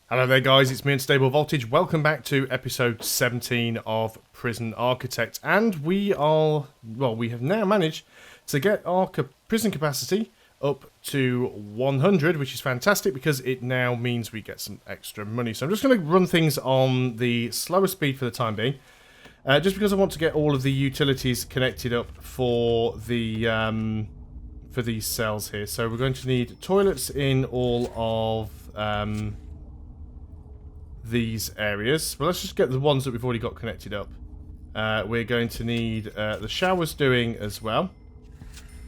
Hello there guys, it's me Unstable Voltage. Welcome back to episode 17 of Prison Architect. And we have now managed to get our prison capacity up to 100, which is fantastic because it now means we get some extra money. So I'm just going to run things on the slower speed for the time being. Just because I want to get all of the utilities connected up for the for these cells here. So we're going to need toilets in all of these areas. Well, let's just get the ones that we've already got connected up. We're going to need the showers doing as well.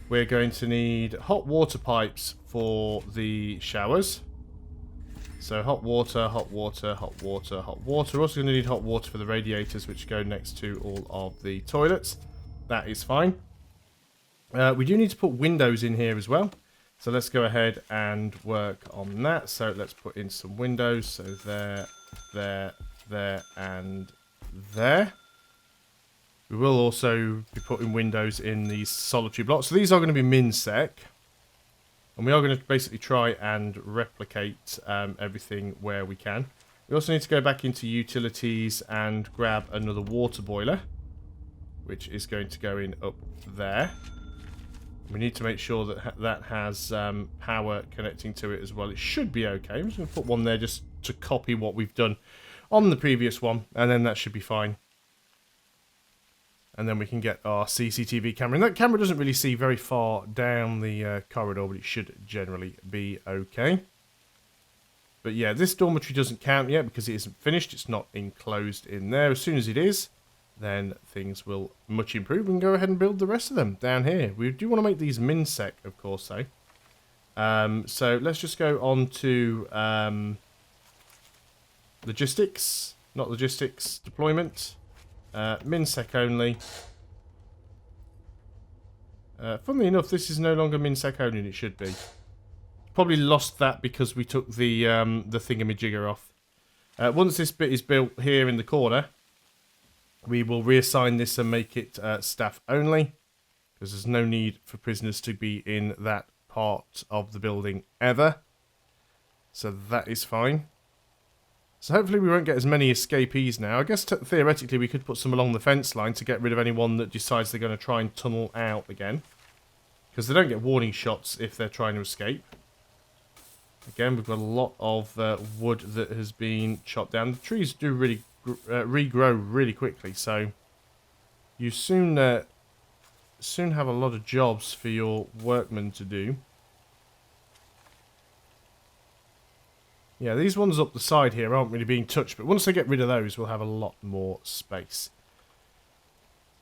We're going to need hot water pipes for the showers. So hot water, hot water, hot water, hot water. We're also going to need hot water for the radiators, which go next to all of the toilets. That is fine. We do need to put windows in here as well. So let's go ahead and work on that. So let's put in some windows. So there, and there. We will also be putting windows in these solitary blocks. So these are going to be MinSec. And we are going to basically try and replicate everything where we can. We also need to go back into utilities and grab another water boiler, which is going to go in up there. We need to make sure that that has power connecting to it as well. It should be okay. I'm just going to put one there just to copy what we've done on the previous one, and then that should be fine. And then we can get our CCTV camera. And that camera doesn't really see very far down the corridor, but it should generally be okay. But yeah, this dormitory doesn't count yet because it isn't finished. It's not enclosed in there. As soon as it is, then things will much improve. We can go ahead and build the rest of them down here. We do want to make these MinSec, of course, though. So let's just go on to logistics. Not logistics, deployment. MinSec only. Funnily enough, this is no longer MinSec only, and it should be. Probably lost that because we took the thingamajigger off. Once this bit is built here in the corner, we will reassign this and make it staff only, because there's no need for prisoners to be in that part of the building ever. So that is fine. So hopefully we won't get as many escapees now. I guess theoretically we could put some along the fence line to get rid of anyone that decides they're going to try and tunnel out again. Because they don't get warning shots if they're trying to escape. Again, we've got a lot of wood that has been chopped down. The trees do really regrow really quickly, so you soon have a lot of jobs for your workmen to do. Yeah, these ones up the side here aren't really being touched, but once they get rid of those, we'll have a lot more space.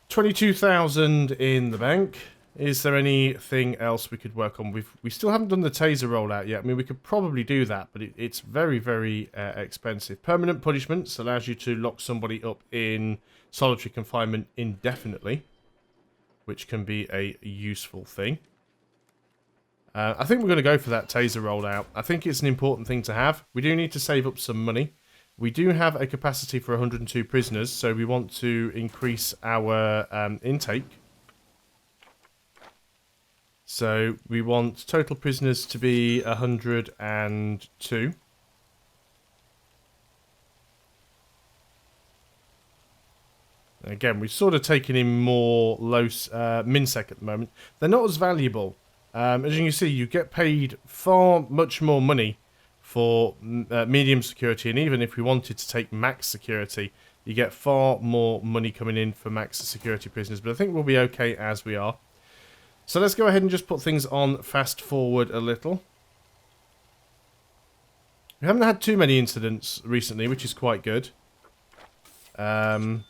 22,000 in the bank. Is there anything else we could work on? We still haven't done the taser rollout yet. I mean, we could probably do that, but it's very, very expensive. Permanent punishments allows you to lock somebody up in solitary confinement indefinitely, which can be a useful thing. I think we're going to go for that taser rollout. I think it's an important thing to have. We do need to save up some money. We do have a capacity for 102 prisoners, so we want to increase our intake. So we want total prisoners to be 102. Again, we've sort of taken in more MinSec at the moment. They're not as valuable. As you can see, you get paid much more money for medium security, and even if we wanted to take max security, you get far more money coming in for max security prisoners. But I think we'll be okay as we are. So let's go ahead and just put things on fast forward a little. We haven't had too many incidents recently, which is quite good. Our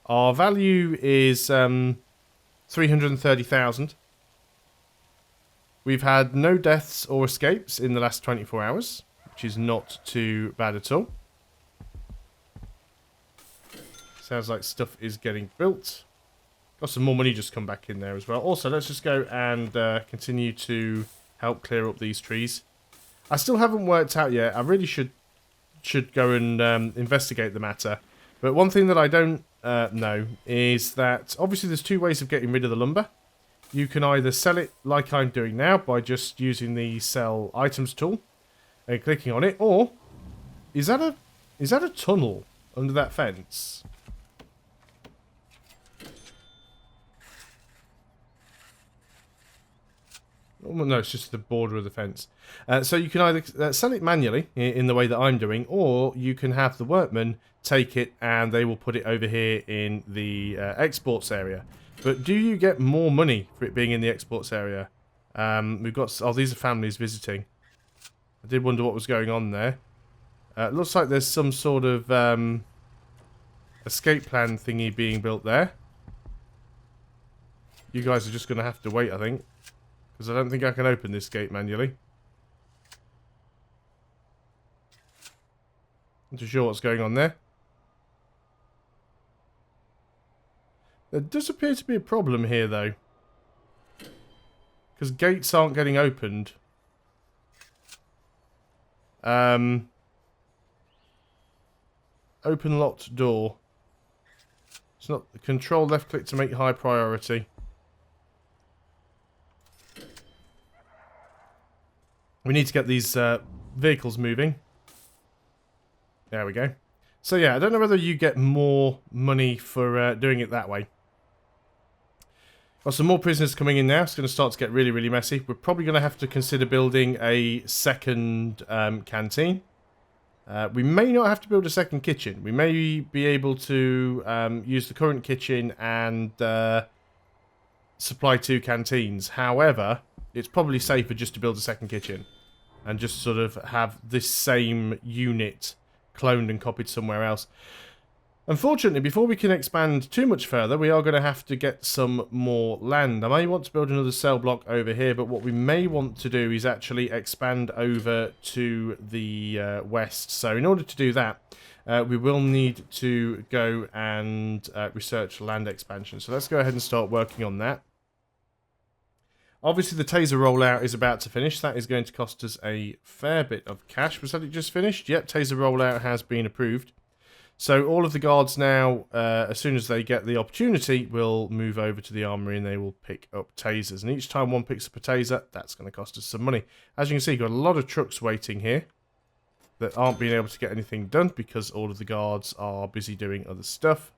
value is 330,000. We've had no deaths or escapes in the last 24 hours, which is not too bad at all. Sounds like stuff is getting built. Got some more money just come back in there as well. Also, let's just go and continue to help clear up these trees. I still haven't worked out yet. I really should go and investigate the matter. But one thing that I don't know is that obviously there's two ways of getting rid of the lumber. You can either sell it like I'm doing now by just using the sell items tool, and clicking on it, or is that a tunnel under that fence? Oh, no, it's just the border of the fence. So you can either sell it manually in the way that I'm doing, or you can have the workmen take it and they will put it over here in the exports area. But do you get more money for it being in the exports area? We've got... Oh, these are families visiting. I did wonder what was going on there. It looks like there's some sort of escape plan thingy being built there. You guys are just going to have to wait, I think. Because I don't think I can open this gate manually. Not too sure what's going on there. There does appear to be a problem here, though. Because gates aren't getting opened. Open locked door. It's not... Control left click to make high priority. We need to get these vehicles moving. There we go. So yeah, I don't know whether you get more money for doing it that way. Got some more prisoners coming in now. It's going to start to get really, really messy. We're probably going to have to consider building a second canteen. We may not have to build a second kitchen. We may be able to use the current kitchen and supply 2 canteens. However, it's probably safer just to build a second kitchen and just sort of have this same unit cloned and copied somewhere else. Unfortunately, before we can expand too much further, we are going to have to get some more land. I may want to build another cell block over here, but what we may want to do is actually expand over to the west. So in order to do that, we will need to go and research land expansion. So let's go ahead and start working on that. Obviously, the taser rollout is about to finish. That is going to cost us a fair bit of cash. Was that it just finished? Yep, taser rollout has been approved. So all of the guards now, as soon as they get the opportunity, will move over to the armory and they will pick up tasers. And each time one picks up a taser, that's going to cost us some money. As you can see, you've got a lot of trucks waiting here that aren't being able to get anything done because all of the guards are busy doing other stuff.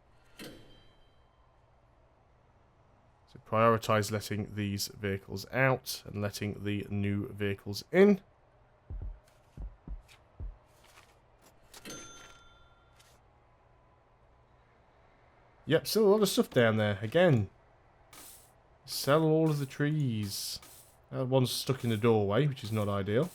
So prioritise letting these vehicles out and letting the new vehicles in. Yep, still a lot of stuff down there. Again, sell all of the trees. One's stuck in the doorway, which is not ideal.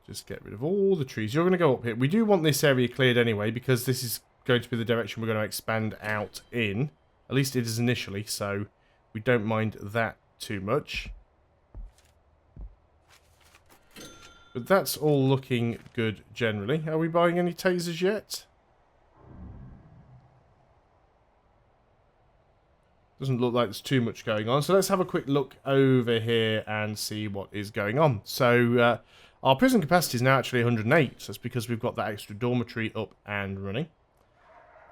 Just get rid of all the trees. You're going to go up here. We do want this area cleared anyway, because this is going to be the direction we're going to expand out in. At least it is initially, so we don't mind that too much. But that's all looking good generally. Are we buying any tasers yet? Doesn't look like there's too much going on. So let's have a quick look over here and see what is going on. So our prison capacity is now actually 108. So that's because we've got that extra dormitory up and running.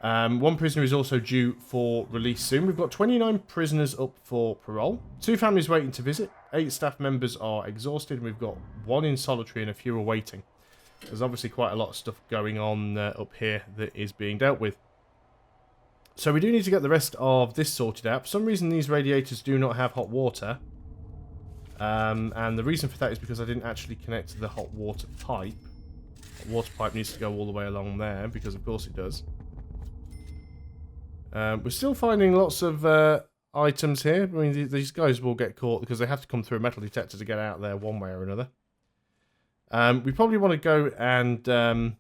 One prisoner is also due for release soon. We've got 29 prisoners up for parole. 2 families waiting to visit. 8 staff members are exhausted. And we've got 1 in solitary and a few awaiting. There's obviously quite a lot of stuff going on up here that is being dealt with. So we do need to get the rest of this sorted out. For some reason, these radiators do not have hot water. And the reason for that is because I didn't actually connect the hot water pipe. The water pipe needs to go all the way along there, because of course it does. We're still finding lots of items here. I mean, these guys will get caught because they have to come through a metal detector to get out there one way or another. We probably want to go and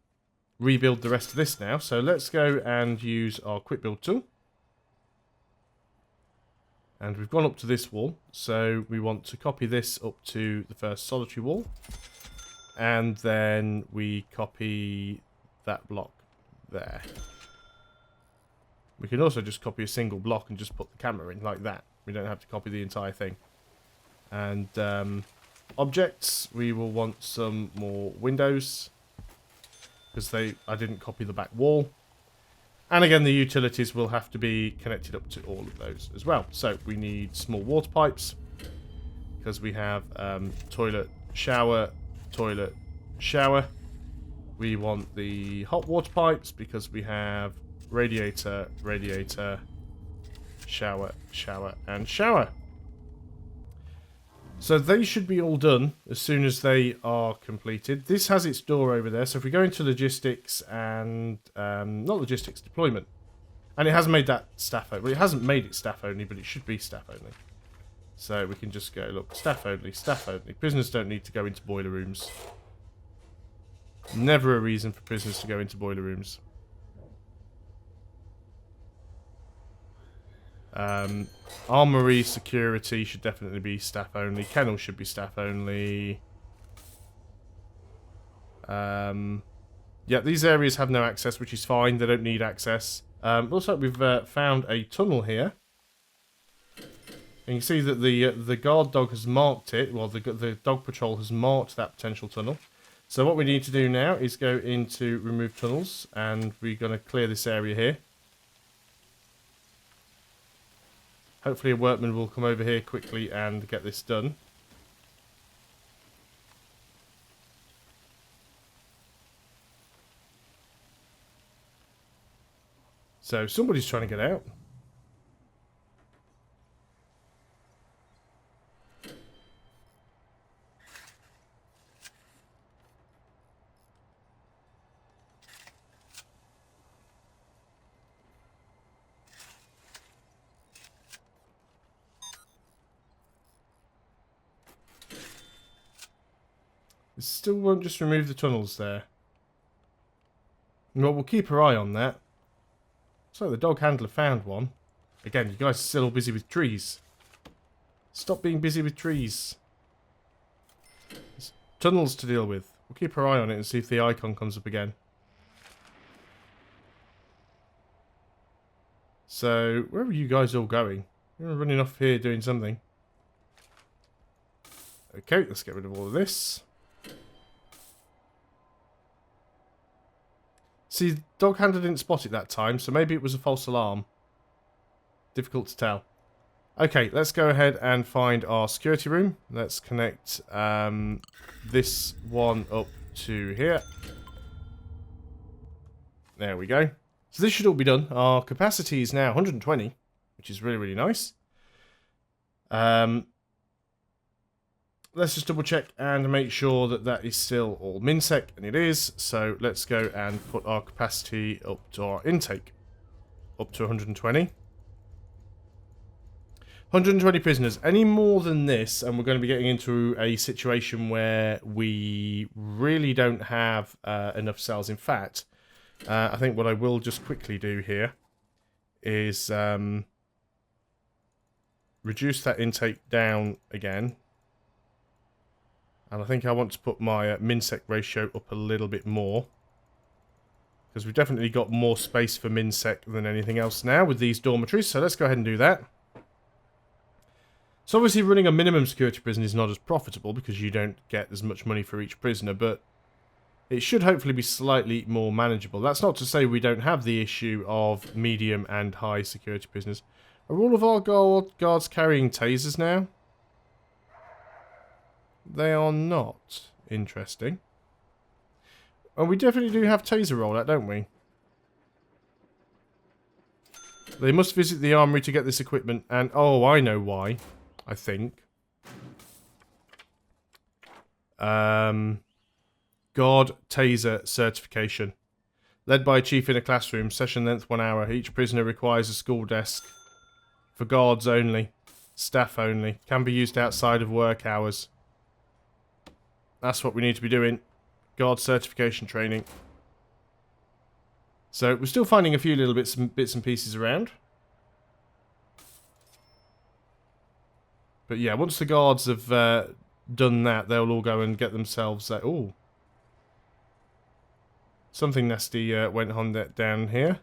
rebuild the rest of this now. So let's go and use our quick build tool. And we've gone up to this wall. So we want to copy this up to the first solitary wall. And then we copy that block there. We can also just copy a single block and just put the camera in like that. We don't have to copy the entire thing. And objects, we will want some more windows. Because I didn't copy the back wall. And again, the utilities will have to be connected up to all of those as well. So we need small water pipes, because we have toilet, shower, toilet, shower. We want the hot water pipes because we have radiator, radiator, shower, shower, and shower. So they should be all done as soon as they are completed. This has its door over there. So if we go into logistics and, not logistics, deployment. And it has made that staff only. Well, it hasn't made it staff only, but it should be staff only. So we can just go, look, staff only, staff only. Prisoners don't need to go into boiler rooms. Never a reason for prisoners to go into boiler rooms. Armory security should definitely be staff only. Kennel should be staff only. Yeah, these areas have no access, which is fine. They don't need access. Looks like we've found a tunnel here. And you can see that the guard dog has marked it. Well, the dog patrol has marked that potential tunnel. So what we need to do now is go into remove tunnels, and we're going to clear this area here. Hopefully a workman will come over here quickly and get this done. So somebody's trying to get out. It still won't just remove the tunnels there. Well, we'll keep our eye on that. So the dog handler found one. Again, you guys are still all busy with trees. Stop being busy with trees. There's tunnels to deal with. We'll keep our eye on it and see if the icon comes up again. So, where are you guys all going? You're running off here doing something. Okay, let's get rid of all of this. See, dog handler didn't spot it that time, so maybe it was a false alarm. Difficult to tell. Okay, let's go ahead and find our security room. Let's connect this one up to here. There we go. So this should all be done. Our capacity is now 120, which is really, really nice. Let's just double check and make sure that that is still all MinSec, and it is. So let's go and put our capacity up to our intake, up to 120. 120 prisoners. Any more than this, and we're going to be getting into a situation where we really don't have enough cells. In fact, I think what I will just quickly do here is reduce that intake down again. And I think I want to put my MinSec ratio up a little bit more. Because we've definitely got more space for MinSec than anything else now with these dormitories. So let's go ahead and do that. So obviously running a minimum security prison is not as profitable because you don't get as much money for each prisoner. But it should hopefully be slightly more manageable. That's not to say we don't have the issue of medium and high security prisoners. Are all of our guards carrying tasers now? They are not. Interesting. And we definitely do have taser rollout, don't we? They must visit the armory to get this equipment, and oh, I know why. I think. Guard taser certification. Led by a chief in a classroom. Session length 1 hour. Each prisoner requires a school desk. For guards only. Staff only. Can be used outside of work hours. That's what we need to be doing. Guard certification training. So we're still finding a few little bits and pieces around. But yeah, once the guards have done that, they'll all go and get themselves... ooh. Something nasty went on down here.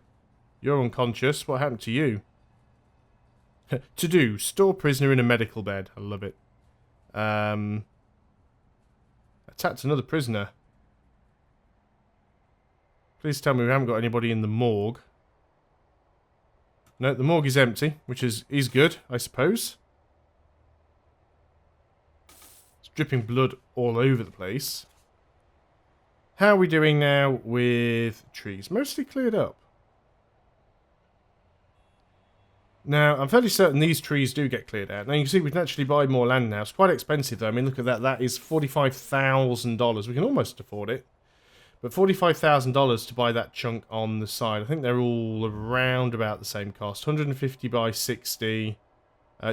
You're unconscious. What happened to you? To do. Store prisoner in a medical bed. I love it. Attacked another prisoner. Please tell me we haven't got anybody in the morgue. No, the morgue is empty, which is good, I suppose. It's dripping blood all over the place. How are we doing now with trees? Mostly cleared up. Now, I'm fairly certain these trees do get cleared out. Now, you can see we can actually buy more land now. It's quite expensive, though. I mean, look at that. That is $45,000. We can almost afford it. But $45,000 to buy that chunk on the side. I think they're all around about the same cost. 150 by 60.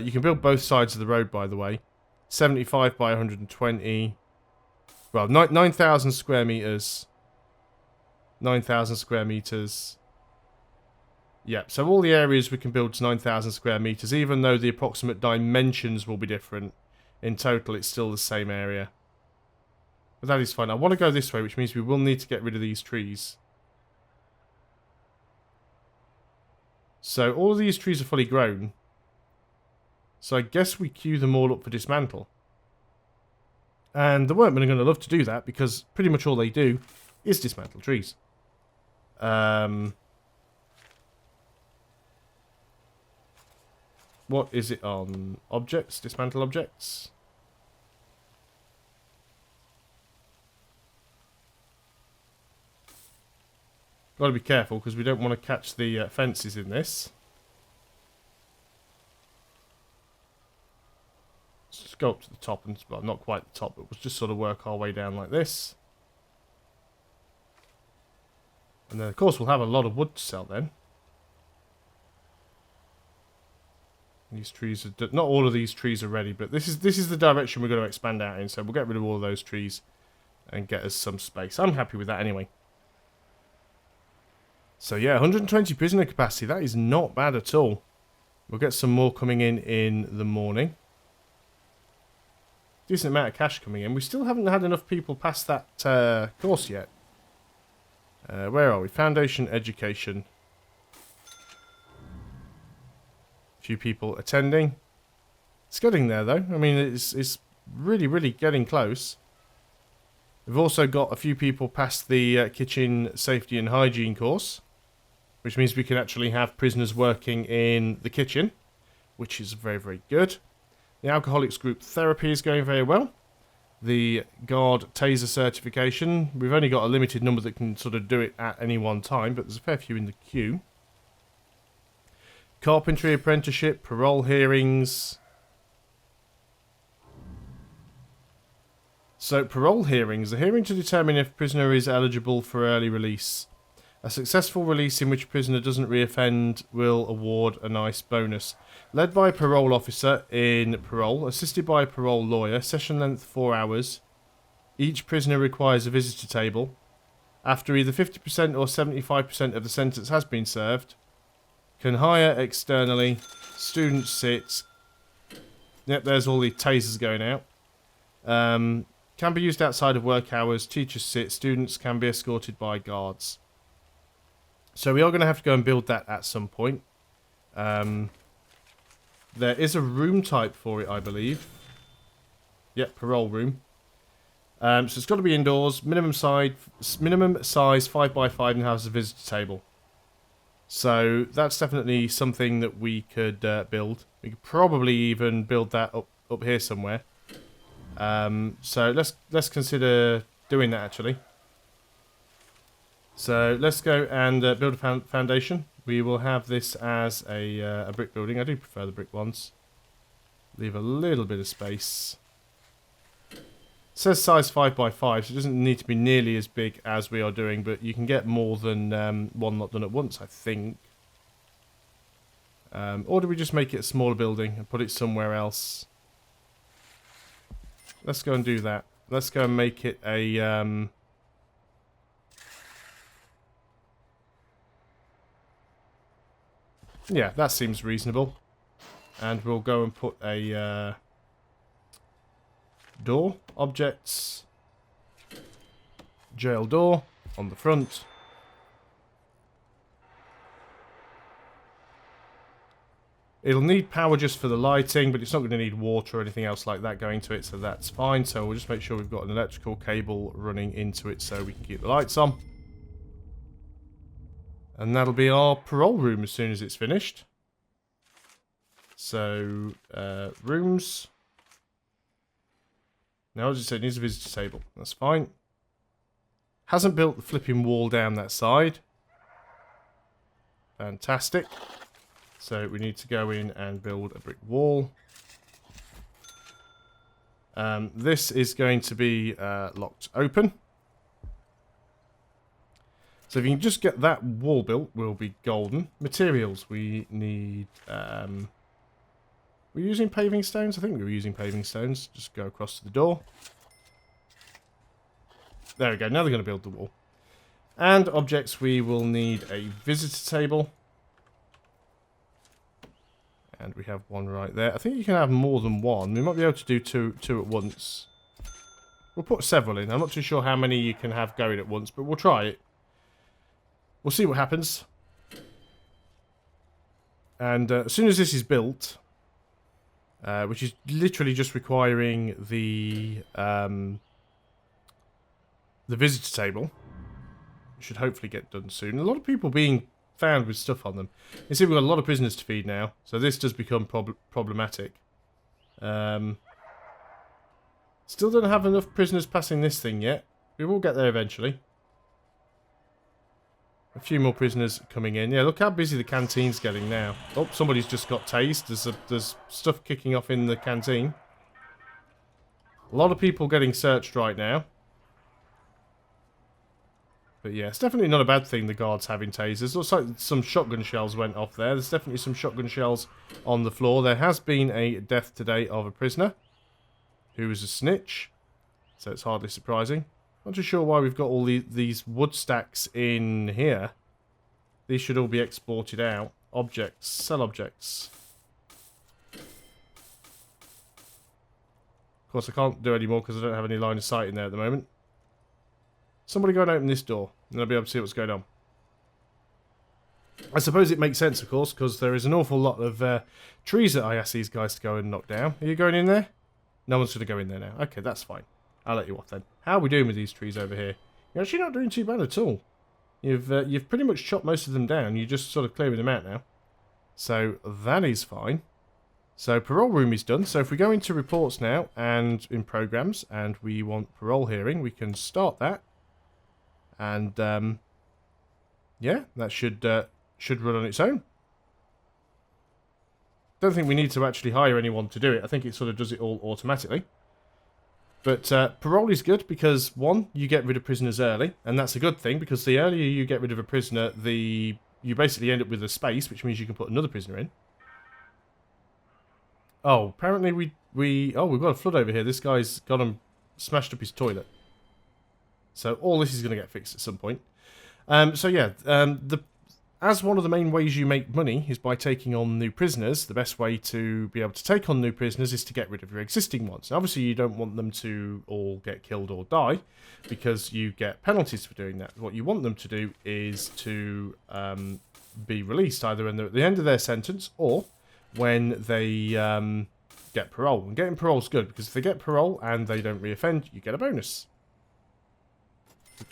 You can build both sides of the road, by the way. 75 by 120. Well, 9,000 square meters. 9,000 square meters. Yeah, so all the areas we can build to 9,000 square meters, even though the approximate dimensions will be different. In total, it's still the same area. But that is fine. I want to go this way, which means we will need to get rid of these trees. So all of these trees are fully grown. So I guess we queue them all up for dismantle. And the workmen are going to love to do that, because pretty much all they do is dismantle trees. What is it on? Objects? Dismantle objects? Got to be careful, because we don't want to catch the fences in this. Let's just go up to the top, and well, not quite the top, but we'll just sort of work our way down like this. And then, of course, we'll have a lot of wood to sell then. These trees are not all of these trees are ready, but this is the direction we're going to expand out in. So we'll get rid of all of those trees and get us some space. I'm happy with that anyway. So yeah, 120 prisoner capacity. That is not bad at all. We'll get some more coming in the morning. Decent amount of cash coming in. We still haven't had enough people pass that course yet. Where are we? Foundation education. Few people attending. It's getting there though. I mean, it's really, really getting close. We've also got a few people past the kitchen safety and hygiene course, which means we can actually have prisoners working in the kitchen, which is very, very good. The alcoholics group therapy is going very well. The guard taser certification, we've only got a limited number that can sort of do it at any one time, but there's a fair few in the queue. Carpentry apprenticeship, parole hearings. So, parole hearings. A hearing to determine if prisoner is eligible for early release. A successful release in which prisoner doesn't reoffend will award a nice bonus. Led by a parole officer in parole, assisted by a parole lawyer, session length 4 hours. Each prisoner requires a visitor table. After either 50% or 75% of the sentence has been served. Can hire externally. Students sit. Yep, there's all the tasers going out. Can be used outside of work hours. Teachers sit. Students can be escorted by guards. So we are going to have to go and build that at some point. There is a room type for it, I believe. Yep, parole room. So it's got to be indoors. Minimum size 5x5 and has a visitor table. So that's definitely something that we could build. We could probably even build that up here somewhere. So let's consider doing that actually. So let's go and build a foundation. We will have this as a brick building. I do prefer the brick ones. Leave a little bit of space. It says size 5x5, so it doesn't need to be nearly as big as we are doing, but you can get more than one not done at once, I think. Or do we just make it a smaller building and put it somewhere else? Let's go and do that. Let's go and make it a... yeah, that seems reasonable. And we'll go and put a... door, objects, jail door on the front. It'll need power just for the lighting, but it's not going to need water or anything else like that going to it, so that's fine. So we'll just make sure we've got an electrical cable running into it so we can keep the lights on. And that'll be our parole room as soon as it's finished. So, rooms. Now, as you said, needs a visitor table. That's fine. Hasn't built the flipping wall down that side. Fantastic. So we need to go in and build a brick wall. This is going to be locked open. So if you can just get that wall built, we'll be golden. Materials, we need... we're using paving stones? I think we were using paving stones. Just go across to the door. There we go. Now they're going to build the wall. And objects, we will need a visitor table. And we have one right there. I think you can have more than one. We might be able to do two at once. We'll put several in. I'm not too sure how many you can have going at once, but we'll try it. We'll see what happens. And as soon as this is built, which is literally just requiring the visitor table, should hopefully get done soon. A lot of people being found with stuff on them. You see, we've got a lot of prisoners to feed now, so this does become problematic. Still don't have enough prisoners passing this thing yet. We will get there eventually. A few more prisoners coming in. Yeah, look how busy the canteen's getting now. Oh, somebody's just got tased. There's stuff kicking off in the canteen. A lot of people getting searched right now. But yeah, it's definitely not a bad thing, the guards having tasers. Looks like some shotgun shells went off there. There's definitely some shotgun shells on the floor. There has been a death today of a prisoner who was a snitch. So it's hardly surprising. Not too sure why we've got all these wood stacks in here. These should all be exported out. Objects. Sell objects. Of course, I can't do any more because I don't have any line of sight in there at the moment. Somebody go and open this door, and I'll be able to see what's going on. I suppose it makes sense, of course, because there is an awful lot of trees that I asked these guys to go and knock down. Are you going in there? No one's going to go in there now. Okay, that's fine. I'll let you off then. How are we doing with these trees over here? You're actually not doing too bad at all. You've pretty much chopped most of them down. You're just sort of clearing them out now. So that is fine. So parole room is done. So if we go into reports now and in programs and we want parole hearing, we can start that. And yeah, that should run on its own. Don't think we need to actually hire anyone to do it. I think it sort of does it all automatically. But parole is good because, one, you get rid of prisoners early, and that's a good thing because the earlier you get rid of a prisoner, you basically end up with a space, which means you can put another prisoner in. Oh, apparently we've got a flood over here. This guy's got him smashed up his toilet. So all this is going to get fixed at some point. So yeah, as one of the main ways you make money is by taking on new prisoners, the best way to be able to take on new prisoners is to get rid of your existing ones. Now, obviously, you don't want them to all get killed or die, because you get penalties for doing that. What you want them to do is to be released, either when they're at the end of their sentence or when they get parole. And getting parole is good, because if they get parole and they don't reoffend, you get a bonus.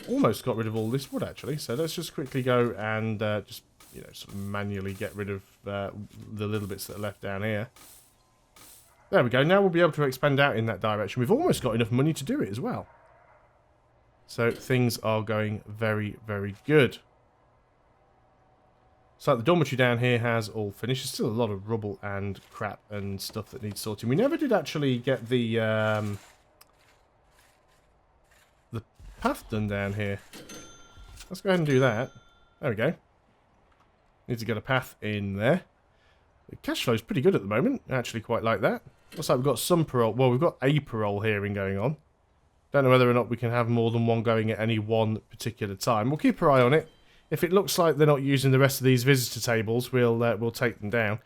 Almost got rid of all this wood, actually, so let's just quickly go and just, you know, sort of manually get rid of the little bits that are left down here. There we go. Now we'll be able to expand out in that direction. We've almost got enough money to do it as well. So things are going very, very good. So the dormitory down here has all finished. There's still a lot of rubble and crap and stuff that needs sorting. We never did actually get the path done down here. Let's go ahead and do that. There we go. Need to get a path in there. The cash flow is pretty good at the moment. I actually quite like that. Looks like we've got some parole. Well, we've got a parole hearing going on. Don't know whether or not we can have more than one going at any one particular time. We'll keep our eye on it. If it looks like they're not using the rest of these visitor tables, we'll take them down.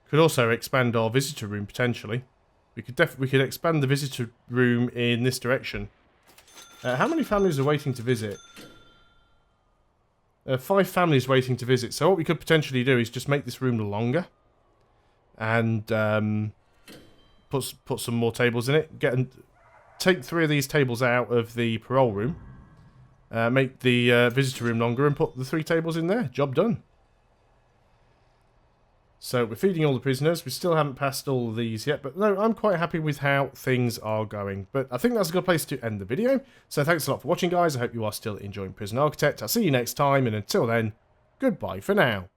Could also expand our visitor room potentially. We could expand the visitor room in this direction. How many families are waiting to visit? 5 families waiting to visit. So what we could potentially do is just make this room longer, and put some more tables in it. Take 3 of these tables out of the parole room. Make the visitor room longer and put the 3 tables in there. Job done. So we're feeding all the prisoners. We still haven't passed all of these yet, but no, I'm quite happy with how things are going. But I think that's a good place to end the video. So thanks a lot for watching, guys. I hope you are still enjoying Prison Architect. I'll see you next time, and until then, goodbye for now.